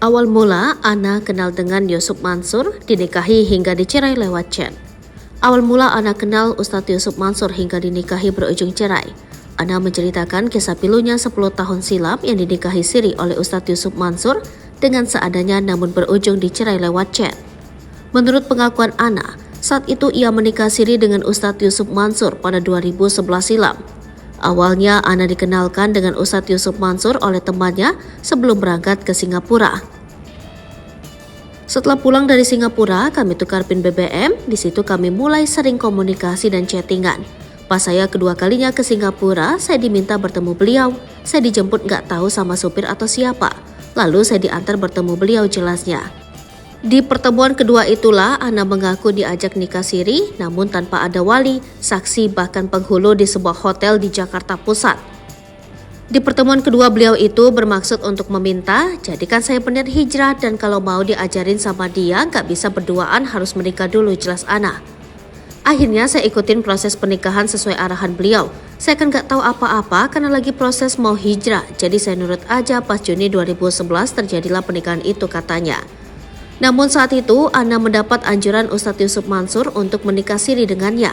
Awal mula, Ana kenal dengan Yusuf Mansur, dinikahi hingga dicerai lewat chat. Awal mula Ana kenal Ustadz Yusuf Mansur hingga dinikahi berujung cerai. Ana menceritakan kisah pilunya 10 tahun silam yang dinikahi siri oleh Ustadz Yusuf Mansur dengan seadanya namun berujung dicerai lewat chat. Menurut pengakuan Ana, saat itu ia menikah siri dengan Ustadz Yusuf Mansur pada 2011 silam. Awalnya Ana dikenalkan dengan Ustadz Yusuf Mansur oleh temannya sebelum berangkat ke Singapura. Setelah pulang dari Singapura, kami tukar pin BBM, di situ kami mulai sering komunikasi dan chattingan. Pas saya kedua kalinya ke Singapura, saya diminta bertemu beliau. Saya dijemput nggak tahu sama supir atau siapa. Lalu saya diantar bertemu beliau jelasnya. Di pertemuan kedua itulah Ana mengaku diajak nikah siri namun tanpa ada wali, saksi bahkan penghulu di sebuah hotel di Jakarta Pusat. Di pertemuan kedua beliau itu bermaksud untuk meminta jadikan saya pendeta hijrah dan kalau mau diajarin sama dia nggak bisa berduaan harus menikah dulu, jelas Ana. Akhirnya saya ikutin proses pernikahan sesuai arahan beliau. Saya kan nggak tahu apa-apa karena lagi proses mau hijrah, jadi saya nurut aja. Pas Juni 2011 terjadilah pernikahan itu katanya. Namun saat itu, Ana mendapat anjuran Ustadz Yusuf Mansur untuk menikah siri dengannya.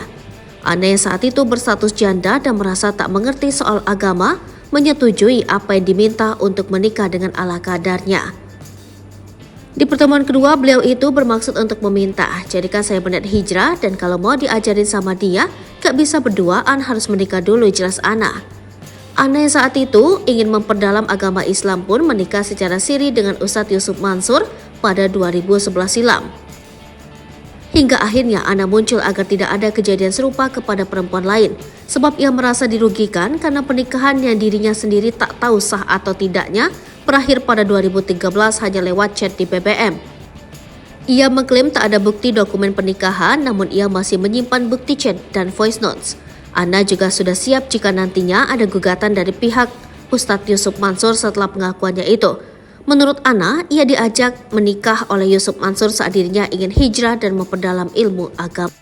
Ana yang saat itu berstatus janda dan merasa tak mengerti soal agama, menyetujui apa yang diminta untuk menikah dengan ala kadarnya. Di pertemuan kedua, beliau itu bermaksud untuk meminta, jadikan saya pendeta hijrah dan kalau mau diajarin sama dia, gak bisa berduaan harus menikah dulu, jelas Ana. Ana yang saat itu ingin memperdalam agama Islam pun menikah secara siri dengan Ustadz Yusuf Mansur pada 2011 silam. Hingga akhirnya Ana muncul agar tidak ada kejadian serupa kepada perempuan lain, sebab ia merasa dirugikan karena pernikahan yang dirinya sendiri tak tahu sah atau tidaknya berakhir pada 2013 hanya lewat chat di BBM. Ia mengklaim tak ada bukti dokumen pernikahan namun ia masih menyimpan bukti chat dan voice notes. Ana juga sudah siap jika nantinya ada gugatan dari pihak Ustadz Yusuf Mansur setelah pengakuannya itu. Menurut Ana, ia diajak menikah oleh Yusuf Mansur saat dirinya ingin hijrah dan memperdalam ilmu agama.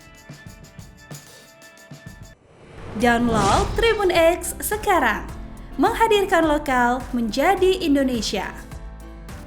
Download Tribun X sekarang, menghadirkan lokal menjadi Indonesia.